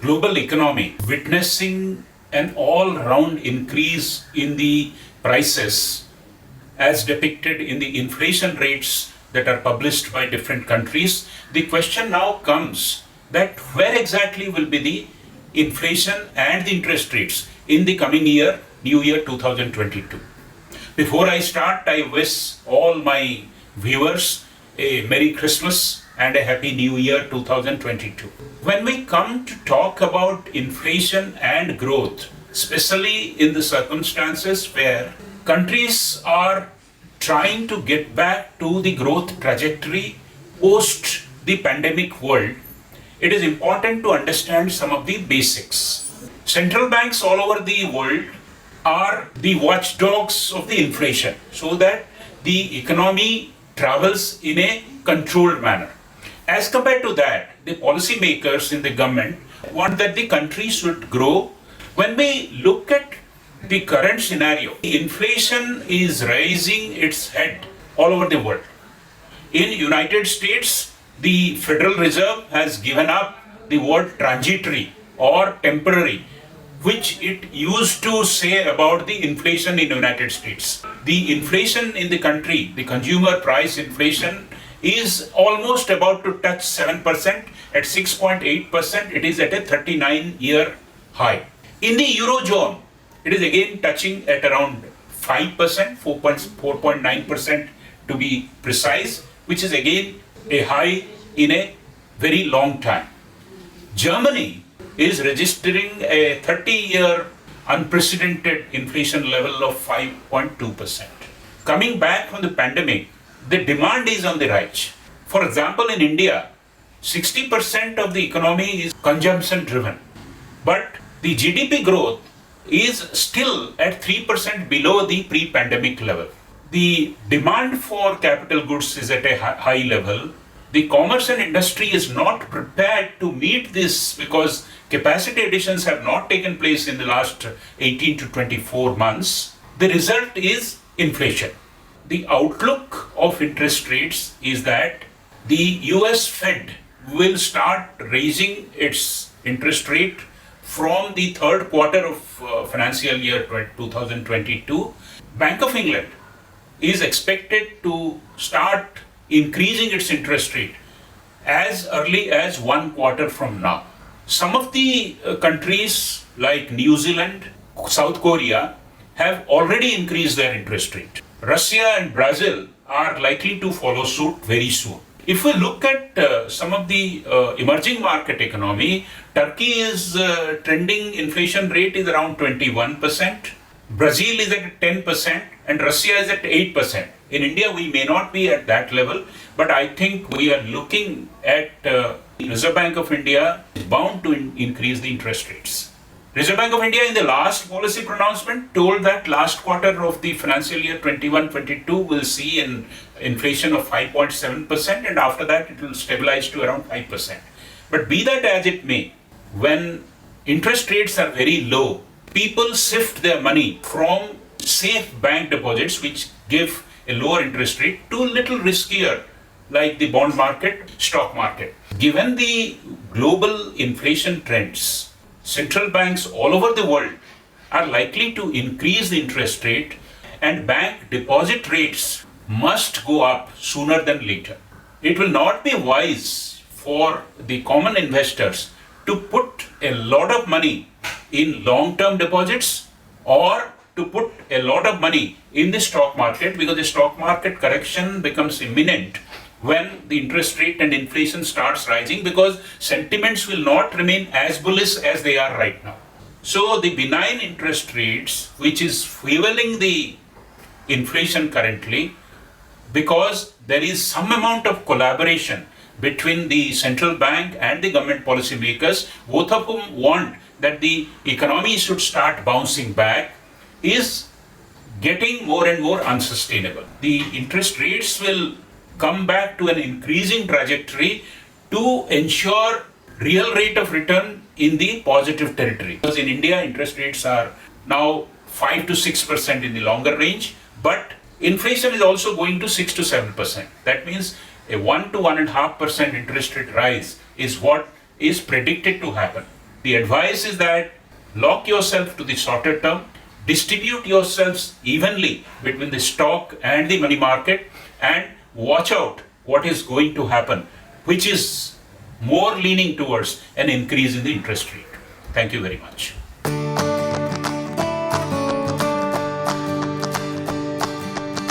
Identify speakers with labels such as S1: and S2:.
S1: global economy witnessing an all-round increase in the prices as depicted in the inflation rates that are published by different countries, the question now comes that where exactly will be the inflation and the interest rates in the coming year, New Year 2022. Before I start, I wish all my viewers a Merry Christmas and a Happy New Year 2022. When we come to talk about inflation and growth, especially in the circumstances where countries are trying to get back to the growth trajectory post the pandemic world, it is important to understand some of the basics. Central banks all over the world are the watchdogs of the inflation so that the economy travels in a controlled manner. As compared to that, the policymakers in the government want that the country should grow. When we look at the current scenario, inflation is raising its head all over the world. In United States, the Federal Reserve has given up the word transitory or temporary, which it used to say about the inflation in the United States. The inflation in the country, the consumer price inflation, is almost about to touch 7%. At 6.8%, it is at a 39-year high. In the Eurozone, it is again touching at around 5%, 4.9% to be precise, which is again a high in a very long time. Germany is registering a 30-year unprecedented inflation level of 5.2%. Coming back from the pandemic, the demand is on the rise. For example, in India, 60% of the economy is consumption driven, but the GDP growth is still at 3% below the pre-pandemic level. The demand for capital goods is at a high level. The commerce and industry is not prepared to meet this because capacity additions have not taken place in the last 18 to 24 months. The result is inflation. The outlook of interest rates is that the US Fed will start raising its interest rate from the third quarter of financial year 2022. Bank of England is expected to start increasing its interest rate as early as 1 quarter from now. Some of the countries like New Zealand, South Korea have already increased their interest rate. Russia and Brazil are likely to follow suit very soon. If we look at some of the emerging market economy, Turkey is trending inflation rate is around 21%, Brazil is at 10%, and Russia is at 8%. In India, we may not be at that level, but I think we are looking at the Reserve Bank of India is bound to increase the interest rates. Reserve Bank of India in the last policy pronouncement told that last quarter of the financial year 21-22 will see an inflation of 5.7%, and after that it will stabilize to around 5%. But be that as it may, when interest rates are very low, people shift their money from safe bank deposits, which give a lower interest rate, to a little riskier, like the bond market, stock market. Given the global inflation trends, central banks all over the world are likely to increase the interest rate, and bank deposit rates must go up sooner than later. It will not be wise for the common investors to put a lot of money in long-term deposits or to put a lot of money in the stock market, because the stock market correction becomes imminent when the interest rate and inflation starts rising, because sentiments will not remain as bullish as they are right now. So the benign interest rates, which is fueling the inflation currently, because there is some amount of collaboration between the central bank and the government policymakers, both of whom want that the economy should start bouncing back, is getting more and more unsustainable. The interest rates will come back to an increasing trajectory to ensure real rate of return in the positive territory. Because in India, interest rates are now 5 to 6% in the longer range, but inflation is also going to 6 to 7%. That means a 1 to 1.5% interest rate rise is what is predicted to happen. The advice is that lock yourself to the shorter term, distribute yourselves evenly between the stock and the money market, and watch out what is going to happen, which is more leaning towards an increase in the interest rate. Thank you very much.